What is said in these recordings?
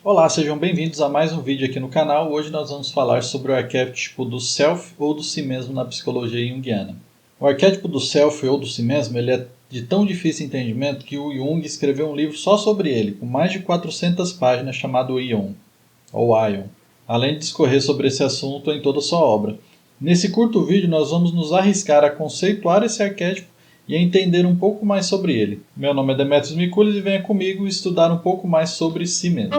Olá, sejam bem-vindos a mais um vídeo aqui no canal. Hoje nós vamos falar sobre o arquétipo do Self ou do si mesmo na psicologia junguiana. O arquétipo do Self ou do si mesmo ele é de tão difícil entendimento que o Jung escreveu um livro só sobre ele, com mais de 400 páginas, chamado Ion, ou Ion, além de discorrer sobre esse assunto em toda a sua obra. Nesse curto vídeo nós vamos nos arriscar a conceituar esse arquétipo e a entender um pouco mais sobre ele. Meu nome é Demetrios Mikulis e venha comigo estudar um pouco mais sobre si mesmo.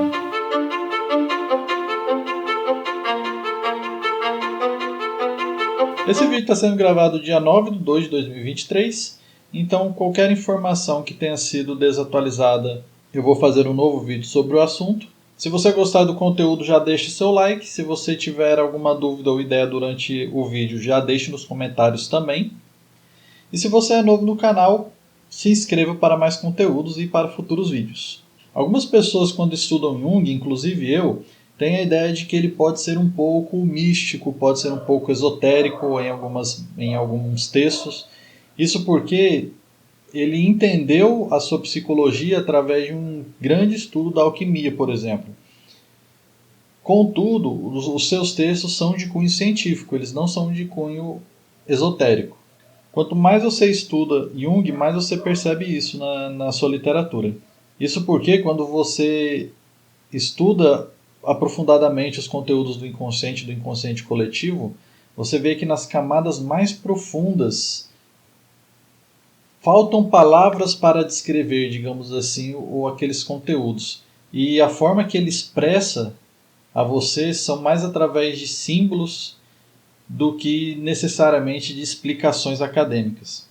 Esse vídeo está sendo gravado dia 9/2/2023, então qualquer informação que tenha sido desatualizada, eu vou fazer um novo vídeo sobre o assunto. Se você gostar do conteúdo, já deixe seu like. Se você tiver alguma dúvida ou ideia durante o vídeo, já deixe nos comentários também. E se você é novo no canal, se inscreva para mais conteúdos e para futuros vídeos. Algumas pessoas, quando estudam Jung, inclusive eu, tem a ideia de que ele pode ser um pouco místico, pode ser um pouco esotérico em alguns textos. Isso porque ele entendeu a sua psicologia através de um grande estudo da alquimia, por exemplo. Contudo, os seus textos são de cunho científico, eles não são de cunho esotérico. Quanto mais você estuda Jung, mais você percebe isso na sua literatura. Isso porque quando você estuda aprofundadamente os conteúdos do inconsciente coletivo, você vê que nas camadas mais profundas faltam palavras para descrever, digamos assim, ou aqueles conteúdos. E a forma que ele expressa a você são mais através de símbolos do que necessariamente de explicações acadêmicas.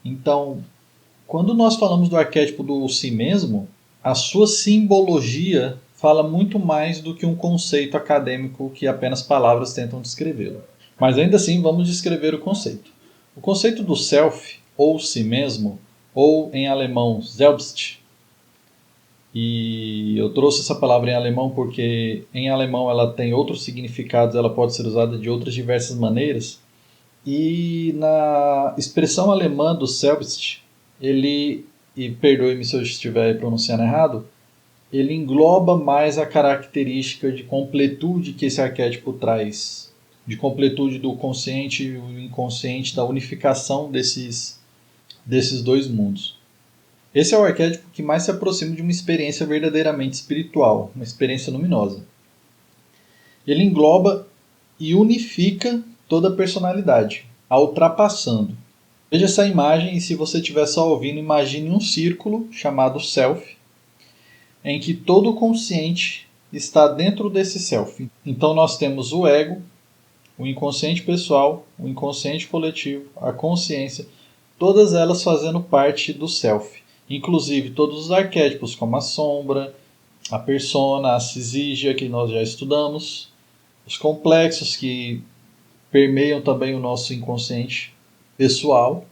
Então, quando nós falamos do arquétipo do si mesmo, a sua simbologia fala muito mais do que um conceito acadêmico que apenas palavras tentam descrevê-lo. Mas ainda assim, vamos descrever o conceito. O conceito do self, ou si mesmo, ou em alemão selbst, e eu trouxe essa palavra em alemão porque em alemão ela tem outros significados, ela pode ser usada de outras diversas maneiras. E na expressão alemã do selbst, ele, e perdoe-me se eu estiver pronunciando errado, ele engloba mais a característica de completude que esse arquétipo traz, de completude do consciente e o inconsciente, da unificação desses dois mundos. Esse é o arquétipo que mais se aproxima de uma experiência verdadeiramente espiritual, uma experiência luminosa. Ele engloba e unifica toda a personalidade, a ultrapassando. Veja essa imagem e, se você estiver só ouvindo, imagine um círculo chamado Self, em que todo o consciente está dentro desse Self. Então nós temos o ego, o inconsciente pessoal, o inconsciente coletivo, a consciência, todas elas fazendo parte do Self. Inclusive todos os arquétipos, como a sombra, a persona, a cisígia, que nós já estudamos, os complexos que permeiam também o nosso inconsciente pessoal,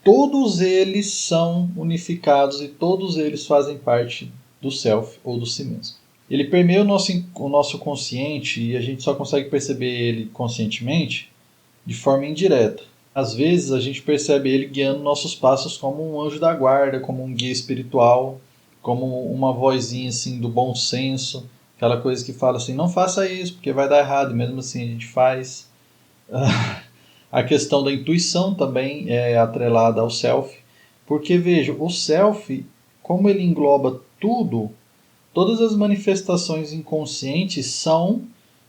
todos eles são unificados e todos eles fazem parte do self ou do si mesmo. Ele permeia o nosso consciente e a gente só consegue perceber ele conscientemente de forma indireta. Às vezes a gente percebe ele guiando nossos passos como um anjo da guarda, como um guia espiritual, como uma vozinha assim do bom senso, aquela coisa que fala assim, não faça isso porque vai dar errado, e mesmo assim a gente faz. A questão da intuição também é atrelada ao self, porque veja, o self, como ele engloba tudo, todas as manifestações inconscientes são,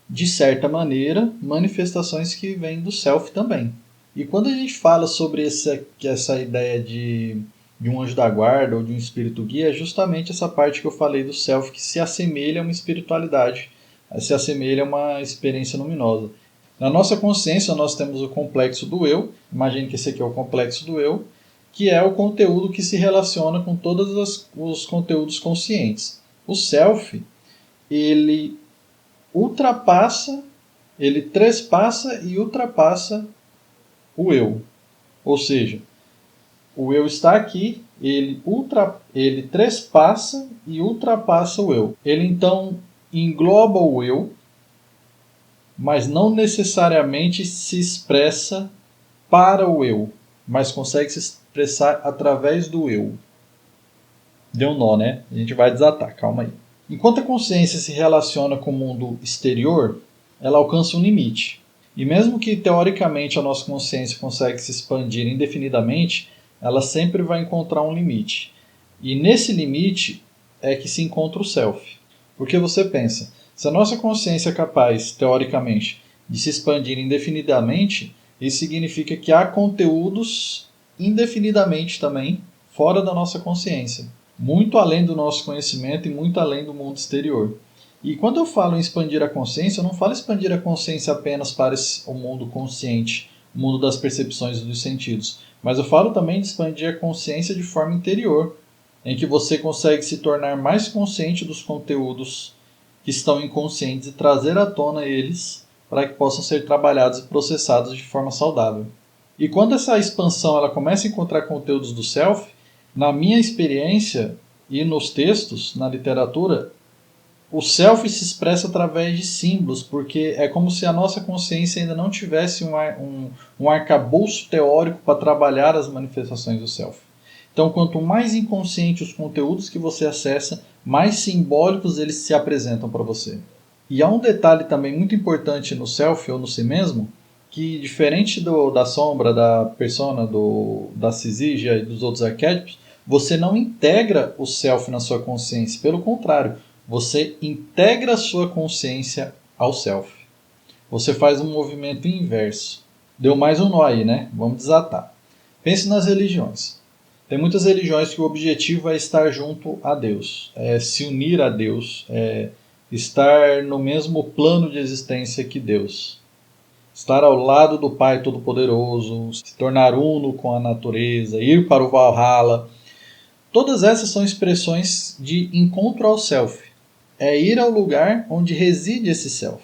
de certa maneira, manifestações que vêm do self também. E quando a gente fala sobre essa ideia de um anjo da guarda ou de um espírito guia, é justamente essa parte que eu falei do self, que se assemelha a uma espiritualidade, se assemelha a uma experiência luminosa. Na nossa consciência nós temos o complexo do eu, imagine que esse aqui é o complexo do eu, que é o conteúdo que se relaciona com todos os conteúdos conscientes. O self, ele ultrapassa, ele trespassa e ultrapassa o eu. Ou seja, o eu está aqui, ele trespassa e ultrapassa o eu. Ele então engloba o eu, mas não necessariamente se expressa para o eu, mas consegue se expressar através do eu. Deu um nó, né? A gente vai desatar, calma aí. Enquanto a consciência se relaciona com o mundo exterior, ela alcança um limite. E mesmo que teoricamente a nossa consciência consegue se expandir indefinidamente, ela sempre vai encontrar um limite. E nesse limite é que se encontra o self. Porque você pensa, se a nossa consciência é capaz, teoricamente, de se expandir indefinidamente, isso significa que há conteúdos indefinidamente também fora da nossa consciência, muito além do nosso conhecimento e muito além do mundo exterior. E quando eu falo em expandir a consciência, eu não falo expandir a consciência apenas para o mundo consciente, o mundo das percepções e dos sentidos, mas eu falo também de expandir a consciência de forma interior, em que você consegue se tornar mais consciente dos conteúdos que estão inconscientes e trazer à tona eles para que possam ser trabalhados e processados de forma saudável. E quando essa expansão ela começa a encontrar conteúdos do self, na minha experiência e nos textos, na literatura, o self se expressa através de símbolos, porque é como se a nossa consciência ainda não tivesse um arcabouço teórico para trabalhar as manifestações do self. Então, quanto mais inconsciente os conteúdos que você acessa, mais simbólicos eles se apresentam para você. E há um detalhe também muito importante no self ou no si mesmo, que diferente da sombra, da persona, da cisígia e dos outros arquétipos, você não integra o self na sua consciência. Pelo contrário, você integra a sua consciência ao self. Você faz um movimento inverso. Deu mais um nó aí, né? Vamos desatar. Pense nas religiões. Tem muitas religiões que o objetivo é estar junto a Deus, é se unir a Deus, é estar no mesmo plano de existência que Deus. Estar ao lado do Pai Todo-Poderoso, se tornar uno com a natureza, ir para o Valhalla. Todas essas são expressões de encontro ao self. É ir ao lugar onde reside esse self.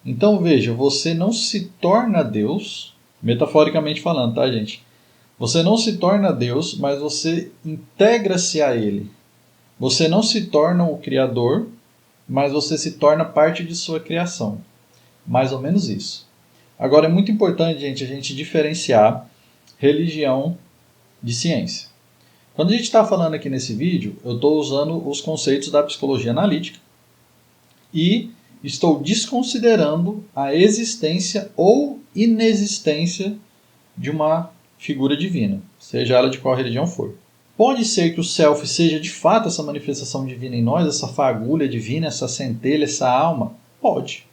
Então veja, você não se torna Deus, metaforicamente falando, tá, gente? Você não se torna Deus, mas você integra-se a Ele. Você não se torna o Criador, mas você se torna parte de sua criação. Mais ou menos isso. Agora é muito importante, gente, a gente diferenciar religião de ciência. Quando a gente está falando aqui nesse vídeo, eu estou usando os conceitos da psicologia analítica e estou desconsiderando a existência ou inexistência de uma figura divina, seja ela de qual religião for. Pode ser que o self seja de fato essa manifestação divina em nós, essa fagulha divina, essa centelha, essa alma? Pode.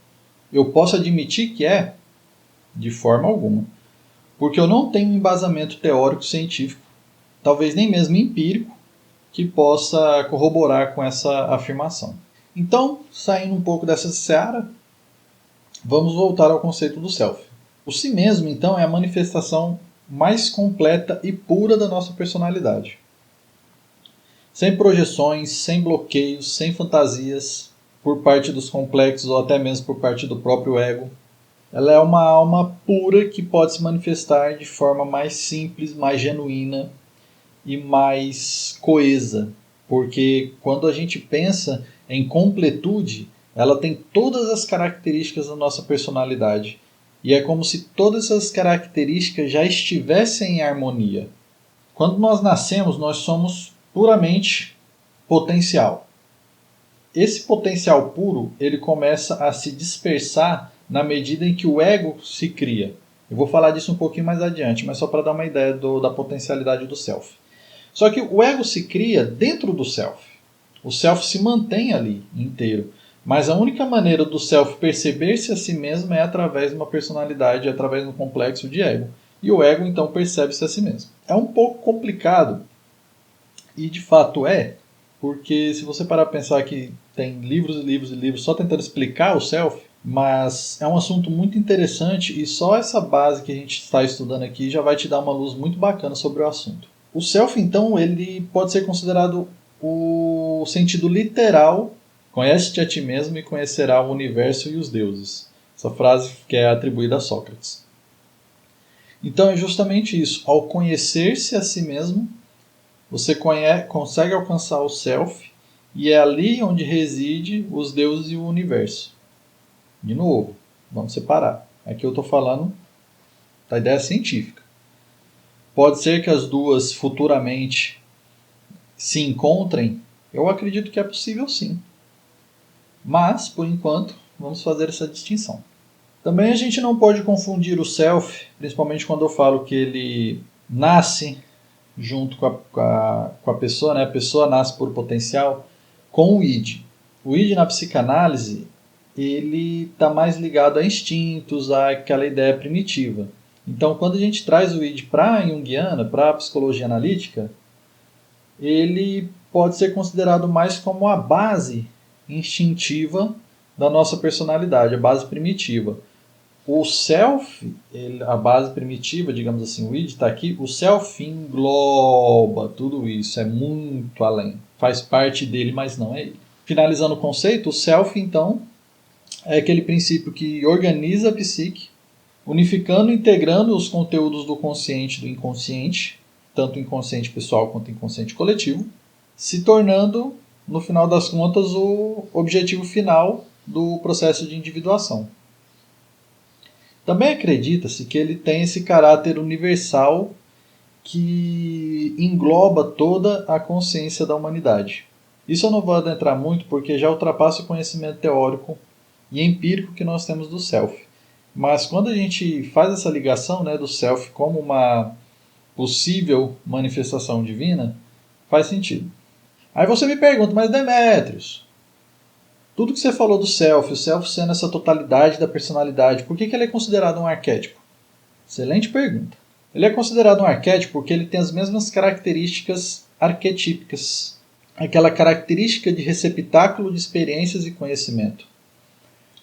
Eu posso admitir que é? De forma alguma. Porque eu não tenho um embasamento teórico científico, talvez nem mesmo empírico, que possa corroborar com essa afirmação. Então, saindo um pouco dessa seara, vamos voltar ao conceito do self. O si mesmo, então, é a manifestação mais completa e pura da nossa personalidade. Sem projeções, sem bloqueios, sem fantasias por parte dos complexos ou até mesmo por parte do próprio ego. Ela é uma alma pura que pode se manifestar de forma mais simples, mais genuína e mais coesa. Porque quando a gente pensa em completude, ela tem todas as características da nossa personalidade. E é como se todas essas características já estivessem em harmonia. Quando nós nascemos, nós somos puramente potencial. Esse potencial puro, ele começa a se dispersar na medida em que o ego se cria. Eu vou falar disso um pouquinho mais adiante, mas só para dar uma ideia da potencialidade do self. Só que o ego se cria dentro do self. O self se mantém ali inteiro. Mas a única maneira do self perceber-se a si mesmo é através de uma personalidade, através de um complexo de ego. E o ego, então, percebe-se a si mesmo. É um pouco complicado, e de fato é, porque se você parar para pensar que tem livros e livros e livros só tentando explicar o self, mas é um assunto muito interessante e só essa base que a gente está estudando aqui já vai te dar uma luz muito bacana sobre o assunto. O self, então, ele pode ser considerado o sentido literal: conhece-te a ti mesmo e conhecerá o universo e os deuses. Essa frase que é atribuída a Sócrates. Então é justamente isso. Ao conhecer-se a si mesmo, você consegue alcançar o self e é ali onde reside os deuses e o universo. De novo, vamos separar. Aqui eu estou falando da ideia científica. Pode ser que as duas futuramente se encontrem? Eu acredito que é possível sim. Mas, por enquanto, vamos fazer essa distinção. Também a gente não pode confundir o self, principalmente quando eu falo que ele nasce junto com a pessoa, né? A pessoa nasce por potencial, com o id. O id na psicanálise, ele está mais ligado a instintos, àquela ideia primitiva. Então, quando a gente traz o id para a Jungiana, para a psicologia analítica, ele pode ser considerado mais como a base instintiva da nossa personalidade, a base primitiva. O self, a base primitiva, digamos assim, o id está aqui, o self engloba tudo isso, é muito além. Faz parte dele, mas não é ele. Finalizando o conceito, o self, então, é aquele princípio que organiza a psique, unificando e integrando os conteúdos do consciente e do inconsciente, tanto inconsciente pessoal quanto inconsciente coletivo, se tornando, no final das contas, o objetivo final do processo de individuação. Também acredita-se que ele tem esse caráter universal que engloba toda a consciência da humanidade. Isso eu não vou adentrar muito porque já ultrapassa o conhecimento teórico e empírico que nós temos do self. Mas quando a gente faz essa ligação, né, do self como uma possível manifestação divina, faz sentido. Aí você me pergunta, mas Demétrios, tudo que você falou do self, o self sendo essa totalidade da personalidade, por que ele é considerado um arquétipo? Excelente pergunta. Ele é considerado um arquétipo porque ele tem as mesmas características arquetípicas. Aquela característica de receptáculo de experiências e conhecimento.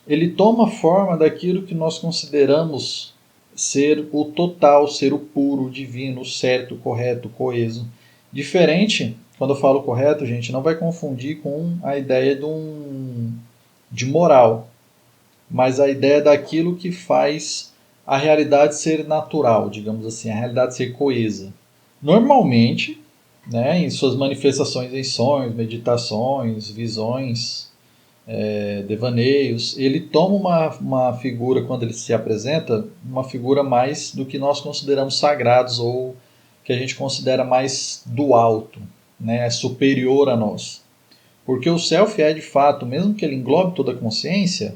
Ele toma forma daquilo que nós consideramos ser o total, ser o puro, o divino, o certo, o correto, o coeso. Diferente, quando eu falo correto, gente, não vai confundir com a ideia de moral, mas a ideia daquilo que faz a realidade ser natural, digamos assim, a realidade ser coesa. Normalmente, né, em suas manifestações em sonhos, meditações, visões, devaneios, ele toma uma figura, quando ele se apresenta, uma figura mais do que nós consideramos sagrados ou que a gente considera mais do alto, né, superior a nós. Porque o self é de fato, mesmo que ele englobe toda a consciência,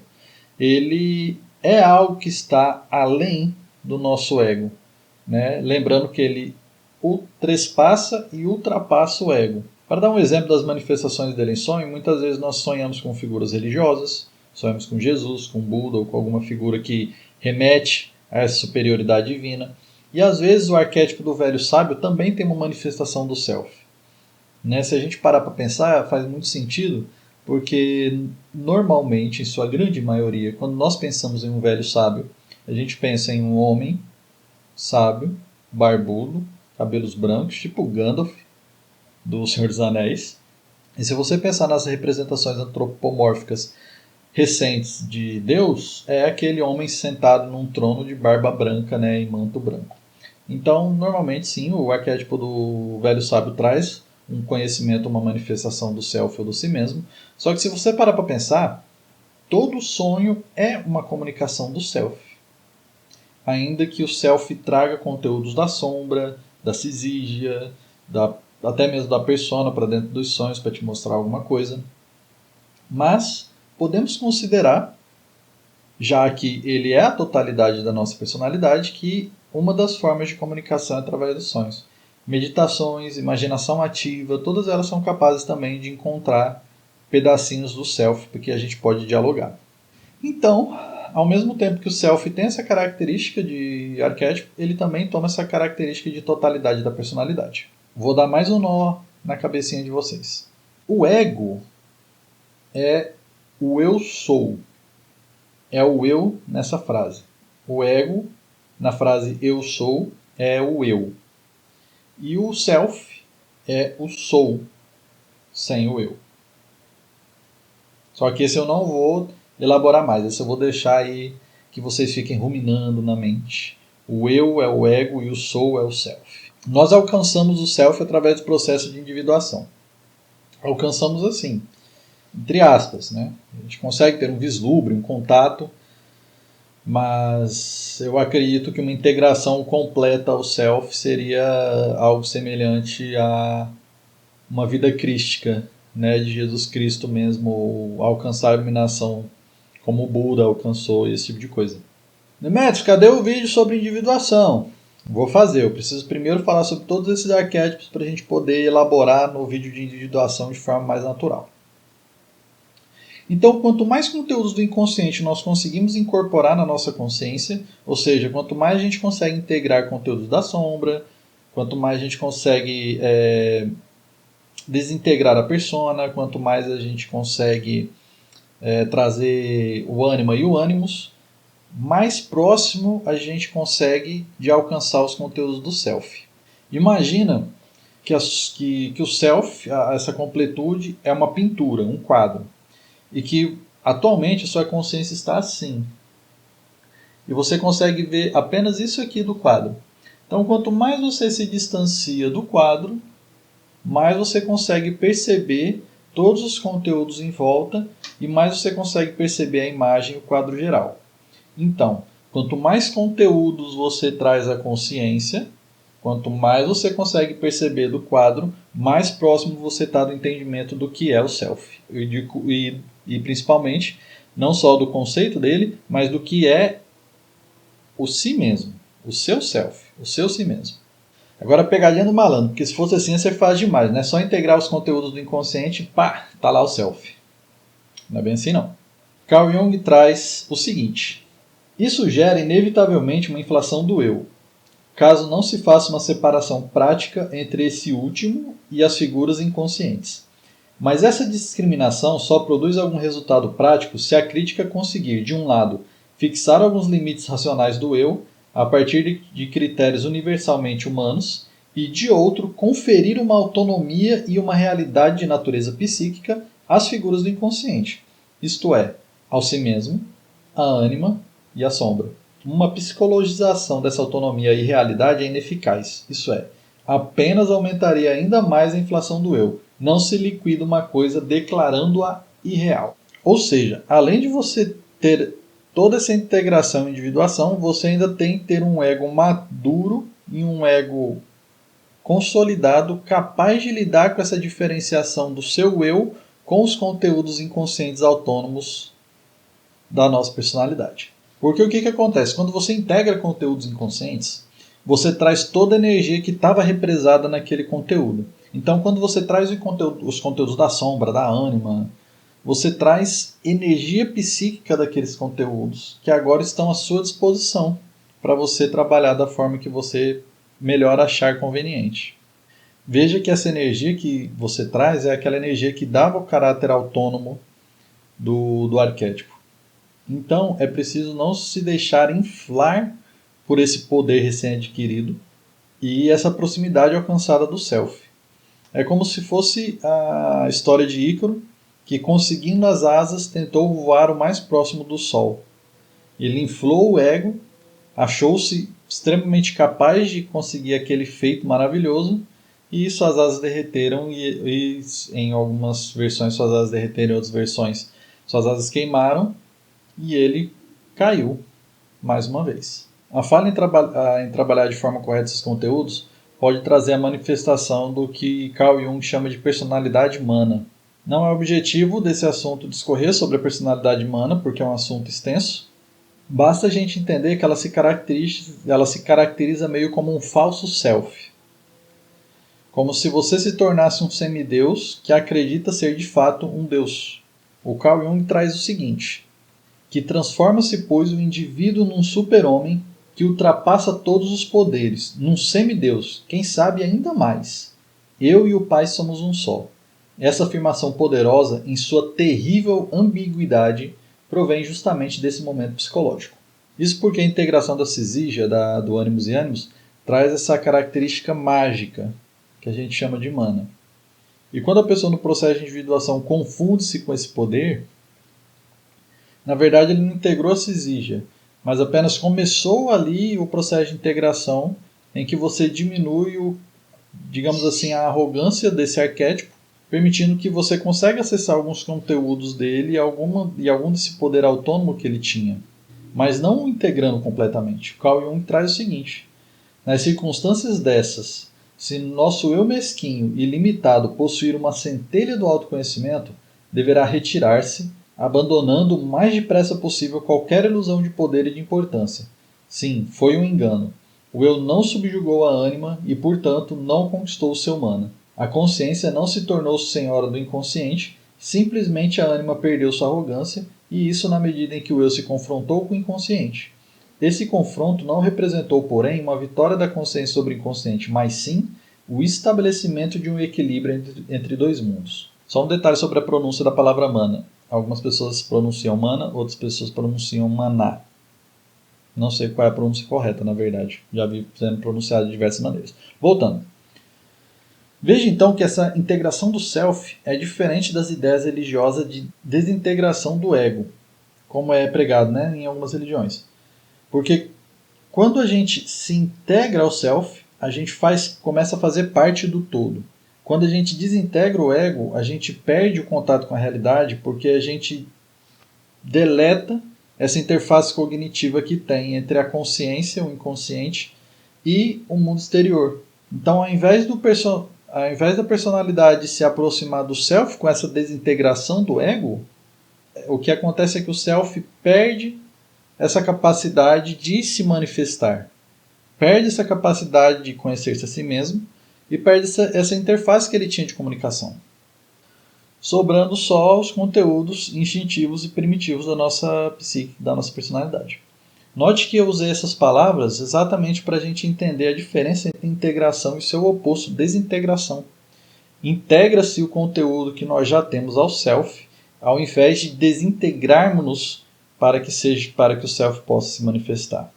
ele é algo que está além do nosso ego. Né? Lembrando que ele trespassa e ultrapassa o ego. Para dar um exemplo das manifestações dele em sonho, muitas vezes nós sonhamos com figuras religiosas, sonhamos com Jesus, com Buda ou com alguma figura que remete a essa superioridade divina. E às vezes o arquétipo do velho sábio também tem uma manifestação do self. Né? Se a gente parar para pensar, faz muito sentido, porque normalmente, em sua grande maioria, quando nós pensamos em um velho sábio, a gente pensa em um homem sábio, barbudo, cabelos brancos, tipo Gandalf, do Senhor dos Anéis. E se você pensar nas representações antropomórficas recentes de Deus, é aquele homem sentado num trono de barba branca, né, e manto branco. Então, normalmente, sim, o arquétipo do velho sábio traz um conhecimento, uma manifestação do self ou do si mesmo. Só que se você parar para pensar, todo sonho é uma comunicação do self. Ainda que o self traga conteúdos da sombra, da cisígia, até mesmo da persona para dentro dos sonhos para te mostrar alguma coisa. Mas podemos considerar, já que ele é a totalidade da nossa personalidade, que uma das formas de comunicação é através dos sonhos. Meditações, imaginação ativa, todas elas são capazes também de encontrar pedacinhos do self, porque a gente pode dialogar. Então, ao mesmo tempo que o self tem essa característica de arquétipo, ele também toma essa característica de totalidade da personalidade. Vou dar mais um nó na cabecinha de vocês. O ego é o eu sou. É o eu nessa frase. O ego, na frase eu sou, é o eu. E o self é o sou, sem o eu. Só que esse eu não vou elaborar mais. Esse eu vou deixar aí que vocês fiquem ruminando na mente. O eu é o ego e o sou é o self. Nós alcançamos o self através do processo de individuação. Alcançamos assim, entre aspas, né? A gente consegue ter um vislumbre, um contato, mas eu acredito que uma integração completa ao self seria algo semelhante a uma vida crística, né, de Jesus Cristo mesmo alcançar a iluminação como o Buda alcançou, esse tipo de coisa. Demetrios, cadê o vídeo sobre individuação? Vou fazer, eu preciso primeiro falar sobre todos esses arquétipos para a gente poder elaborar no vídeo de individuação de forma mais natural. Então, quanto mais conteúdos do inconsciente nós conseguimos incorporar na nossa consciência, ou seja, quanto mais a gente consegue integrar conteúdos da sombra, quanto mais a gente consegue desintegrar a persona, quanto mais a gente consegue trazer o ânima e o ânimos, mais próximo a gente consegue de alcançar os conteúdos do self. Imagina que o self, essa completude, é uma pintura, um quadro. E que atualmente a sua consciência está assim. E você consegue ver apenas isso aqui do quadro. Então, quanto mais você se distancia do quadro, mais você consegue perceber todos os conteúdos em volta e mais você consegue perceber a imagem e o quadro geral. Então, quanto mais conteúdos você traz à consciência, quanto mais você consegue perceber do quadro, mais próximo você está do entendimento do que é o self. E principalmente, não só do conceito dele, mas do que é o si mesmo, o seu self, o seu si mesmo. Agora, pegadinha do malandro, porque se fosse assim, você faz demais, né? Só integrar os conteúdos do inconsciente, pá, tá lá o self. Não é bem assim, não. Carl Jung traz o seguinte: isso gera inevitavelmente uma inflação do eu, caso não se faça uma separação prática entre esse último e as figuras inconscientes. Mas essa discriminação só produz algum resultado prático se a crítica conseguir, de um lado, fixar alguns limites racionais do eu, a partir de critérios universalmente humanos, e, de outro, conferir uma autonomia e uma realidade de natureza psíquica às figuras do inconsciente, isto é, ao si mesmo, a ânima e a sombra. Uma psicologização dessa autonomia e realidade é ineficaz, isso é, apenas aumentaria ainda mais a inflação do eu. Não se liquida uma coisa declarando-a irreal. Ou seja, além de você ter toda essa integração e individuação, você ainda tem que ter um ego maduro e um ego consolidado, capaz de lidar com essa diferenciação do seu eu com os conteúdos inconscientes autônomos da nossa personalidade. Porque o que acontece? Quando você integra conteúdos inconscientes, você traz toda a energia que estava represada naquele conteúdo. Então, quando você traz os conteúdos da sombra, da ânima, você traz energia psíquica daqueles conteúdos que agora estão à sua disposição para você trabalhar da forma que você melhor achar conveniente. Veja que essa energia que você traz é aquela energia que dava o caráter autônomo do arquétipo. Então, é preciso não se deixar inflar por esse poder recém-adquirido e essa proximidade alcançada do self. É como se fosse a história de Ícaro, que conseguindo as asas tentou voar o mais próximo do sol. Ele inflou o ego, achou-se extremamente capaz de conseguir aquele feito maravilhoso e suas asas derreteram e em algumas versões suas asas derreteram, em outras versões suas asas queimaram e ele caiu mais uma vez. A falha em trabalhar de forma correta esses conteúdos pode trazer a manifestação do que Carl Jung chama de personalidade humana. Não é objetivo desse assunto discorrer sobre a personalidade humana, porque é um assunto extenso. Basta a gente entender que ela se caracteriza meio como um falso self. Como se você se tornasse um semideus que acredita ser de fato um deus. O Carl Jung traz o seguinte: que transforma-se, pois, o indivíduo num super-homem que ultrapassa todos os poderes, num semideus, quem sabe ainda mais. Eu e o Pai somos um só. Essa afirmação poderosa, em sua terrível ambiguidade, provém justamente desse momento psicológico. Isso porque a integração da cisígia, do ânimos e ânimos, traz essa característica mágica, que a gente chama de mana. E quando a pessoa no processo de individuação confunde-se com esse poder, na verdade ele não integrou a cisígia, mas apenas começou ali o processo de integração em que você diminui digamos assim, a arrogância desse arquétipo, permitindo que você consiga acessar alguns conteúdos dele e algum desse poder autônomo que ele tinha, mas não integrando completamente. O Carl Jung traz o seguinte: nas circunstâncias dessas, Se nosso eu mesquinho e limitado possuir uma centelha do autoconhecimento, deverá retirar-se, abandonando o mais depressa possível qualquer ilusão de poder e de importância. Sim, foi um engano. O eu não subjugou a ânima e, portanto, não conquistou seu mana. A consciência não se tornou senhora do inconsciente, simplesmente a ânima perdeu sua arrogância, e isso na medida em que o eu se confrontou com o inconsciente. Esse confronto não representou, porém, uma vitória da consciência sobre o inconsciente, mas sim o estabelecimento de um equilíbrio entre dois mundos. Só um detalhe sobre a pronúncia da palavra mana. Algumas pessoas pronunciam mana, outras pessoas pronunciam maná. Não sei qual é a pronúncia correta, na verdade. Já vi sendo pronunciado de diversas maneiras. Voltando. Veja então que essa integração do self é diferente das ideias religiosas de desintegração do ego, como é pregado, né, em algumas religiões. Porque quando a gente se integra ao self, a gente começa a fazer parte do todo. Quando a gente desintegra o ego, a gente perde o contato com a realidade porque a gente deleta essa interface cognitiva que tem entre a consciência, o inconsciente, e o mundo exterior. Então, ao invés da personalidade se aproximar do self com essa desintegração do ego, o que acontece é que o self perde essa capacidade de se manifestar. Perde essa capacidade de conhecer-se a si mesmo e perde essa interface que ele tinha de comunicação. Sobrando só os conteúdos instintivos e primitivos da nossa psique, da nossa personalidade. Note que eu usei essas palavras exatamente para a gente entender a diferença entre integração e seu oposto, desintegração. Integra-se o conteúdo que nós já temos ao self, ao invés de desintegrarmos-nos para que o self possa se manifestar.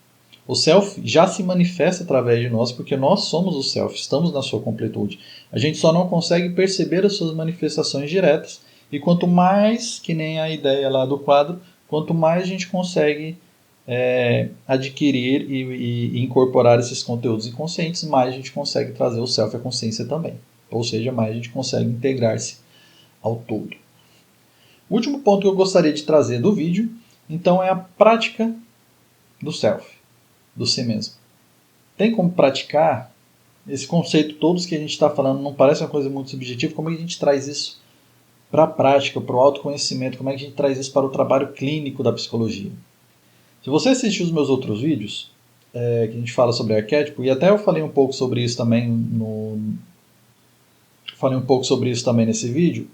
O self já se manifesta através de nós porque nós somos o self, estamos na sua completude. A gente só não consegue perceber as suas manifestações diretas e quanto mais, que nem a ideia lá do quadro, quanto mais a gente consegue adquirir e incorporar esses conteúdos inconscientes, mais a gente consegue trazer o self à consciência também. Ou seja, mais a gente consegue integrar-se ao todo. O último ponto que eu gostaria de trazer do vídeo, então, é a prática do self, do si mesmo. Tem como praticar esse conceito todos que a gente está falando, não parece uma coisa muito subjetiva, como é que a gente traz isso para a prática, para o autoconhecimento, como é que a gente traz isso para o trabalho clínico da psicologia? Se você assistiu os meus outros vídeos, que a gente fala sobre arquétipo, e até eu falei um pouco sobre isso também nesse vídeo,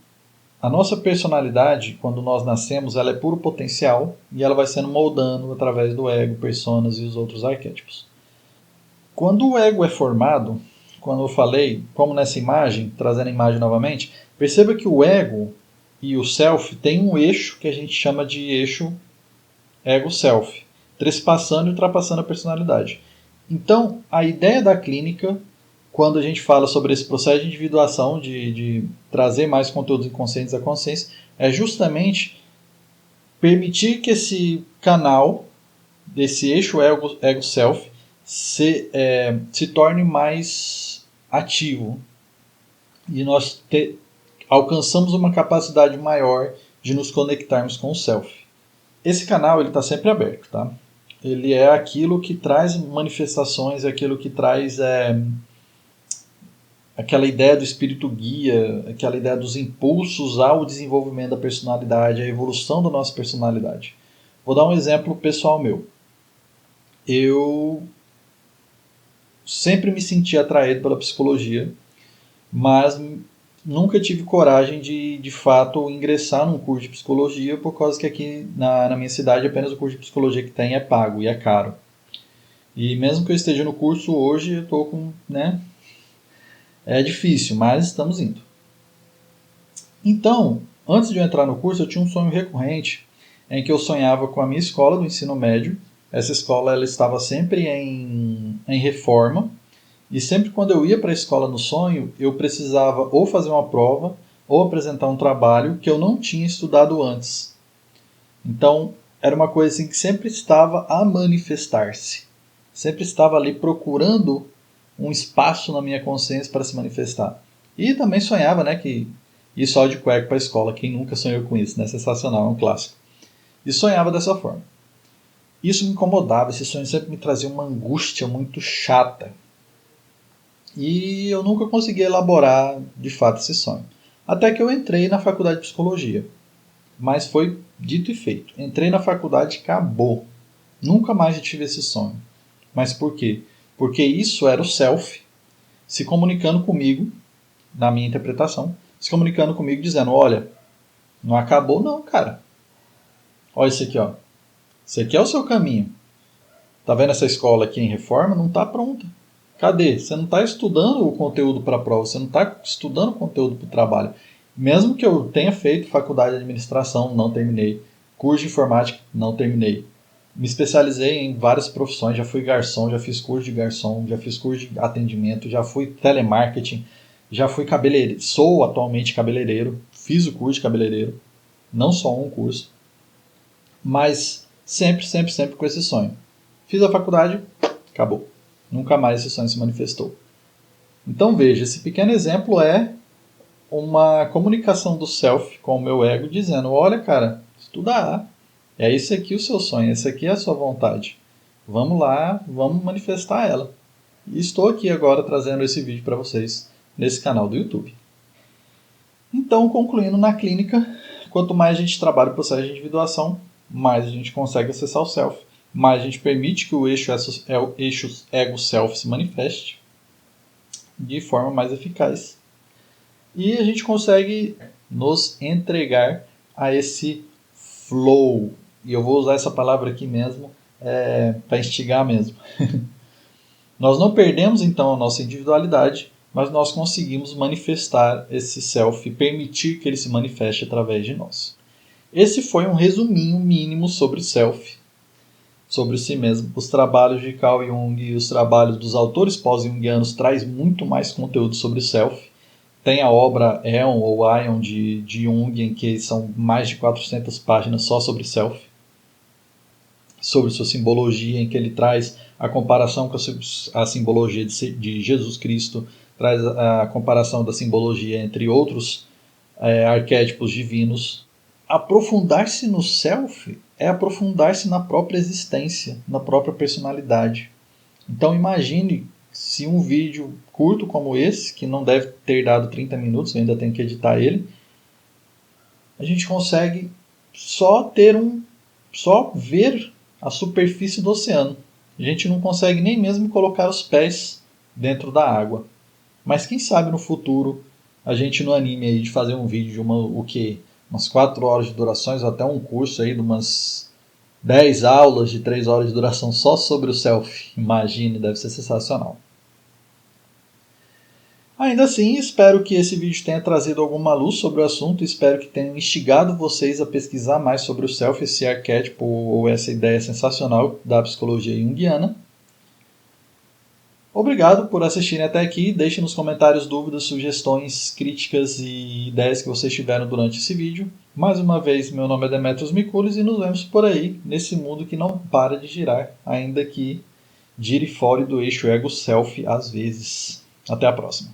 a nossa personalidade, quando nós nascemos, ela é puro potencial e ela vai sendo moldando através do ego, personas e os outros arquétipos. Quando o ego é formado, quando eu falei, como nessa imagem, trazendo a imagem novamente, perceba que o ego e o self têm um eixo que a gente chama de eixo ego-self, trespassando e ultrapassando a personalidade. Então, a ideia da clínica, quando a gente fala sobre esse processo de individuação, de trazer mais conteúdos inconscientes à consciência, é justamente permitir que esse canal, desse eixo ego-self, se torne mais ativo. E nós alcançamos uma capacidade maior de nos conectarmos com o self. Esse canal está sempre aberto, tá? Ele é aquilo que traz manifestações, aquilo que traz aquela ideia do espírito guia, aquela ideia dos impulsos ao desenvolvimento da personalidade, à evolução da nossa personalidade. Vou dar um exemplo pessoal meu. Eu sempre me senti atraído pela psicologia, mas nunca tive coragem de fato ingressar num curso de psicologia, por causa que aqui na minha cidade apenas o curso de psicologia que tem é pago e é caro. E mesmo que eu esteja no curso hoje, eu estou com, é difícil, mas estamos indo. Então, antes de eu entrar no curso, eu tinha um sonho recorrente em que eu sonhava com a minha escola do ensino médio. Essa escola ela estava sempre em reforma. E sempre quando eu ia para a escola no sonho, eu precisava ou fazer uma prova ou apresentar um trabalho que eu não tinha estudado antes. Então, era uma coisa assim que sempre estava a manifestar-se. Sempre estava ali procurando um espaço na minha consciência para se manifestar. E também sonhava, que ir só de cueca para a escola. Quem nunca sonhou com isso, né? Sensacional, é um clássico. E sonhava dessa forma. Isso me incomodava, esse sonho sempre me trazia uma angústia muito chata. E eu nunca consegui elaborar de fato esse sonho. Até que eu entrei na faculdade de psicologia. Mas foi dito e feito. Entrei na faculdade e acabou. Nunca mais eu tive esse sonho. Mas por quê? Porque isso era o self se comunicando comigo, na minha interpretação, se comunicando comigo dizendo, olha, não acabou não, cara. Olha isso aqui, ó. Esse aqui é o seu caminho. Tá vendo essa escola aqui em reforma? Não está pronta. Cadê? Você não está estudando o conteúdo para a prova, você não está estudando o conteúdo para o trabalho. Mesmo que eu tenha feito faculdade de administração, não terminei. Curso de informática, não terminei. Me especializei em várias profissões, já fui garçom, já fiz curso de garçom, já fiz curso de atendimento, já fui telemarketing, já fui cabeleireiro, sou atualmente cabeleireiro, fiz o curso de cabeleireiro, não só um curso, mas sempre com esse sonho. Fiz a faculdade, acabou. Nunca mais esse sonho se manifestou. Então veja, esse pequeno exemplo é uma comunicação do self com o meu ego dizendo, olha cara, estudar, é esse aqui o seu sonho, esse aqui é a sua vontade. Vamos lá, vamos manifestar ela. E estou aqui agora trazendo esse vídeo para vocês nesse canal do YouTube. Então, concluindo, na clínica, quanto mais a gente trabalha o processo de individuação, mais a gente consegue acessar o self, mais a gente permite que o eixo ego-self se manifeste de forma mais eficaz. E a gente consegue nos entregar a esse flow. E eu vou usar essa palavra aqui mesmo para instigar mesmo. Nós não perdemos então a nossa individualidade, mas nós conseguimos manifestar esse self e permitir que ele se manifeste através de nós. Esse foi um resuminho mínimo sobre o self, sobre si mesmo. Os trabalhos de Carl Jung e os trabalhos dos autores pós-jungianos traz muito mais conteúdo sobre o self. Tem a obra Aeon ou Aion de Jung, em que são mais de 400 páginas só sobre self, sobre sua simbologia, em que ele traz a comparação com a simbologia de Jesus Cristo, traz a comparação da simbologia entre outros arquétipos divinos. Aprofundar-se no self é aprofundar-se na própria existência, na própria personalidade. Então imagine se um vídeo curto como esse, que não deve ter dado 30 minutos, eu ainda tenho que editar ele, a gente consegue só ver a superfície do oceano. A gente não consegue nem mesmo colocar os pés dentro da água. Mas quem sabe no futuro a gente não anime aí de fazer um vídeo de umas 4 horas de durações, ou até um curso aí de umas 10 aulas de 3 horas de duração só sobre o self. Imagine, deve ser sensacional. Ainda assim, espero que esse vídeo tenha trazido alguma luz sobre o assunto, espero que tenha instigado vocês a pesquisar mais sobre o self, esse arquétipo ou essa ideia sensacional da psicologia junguiana. Obrigado por assistirem até aqui, deixem nos comentários dúvidas, sugestões, críticas e ideias que vocês tiveram durante esse vídeo. Mais uma vez, meu nome é Demetrios Mikulis e nos vemos por aí, nesse mundo que não para de girar, ainda que gire fora do eixo ego-self às vezes. Até a próxima.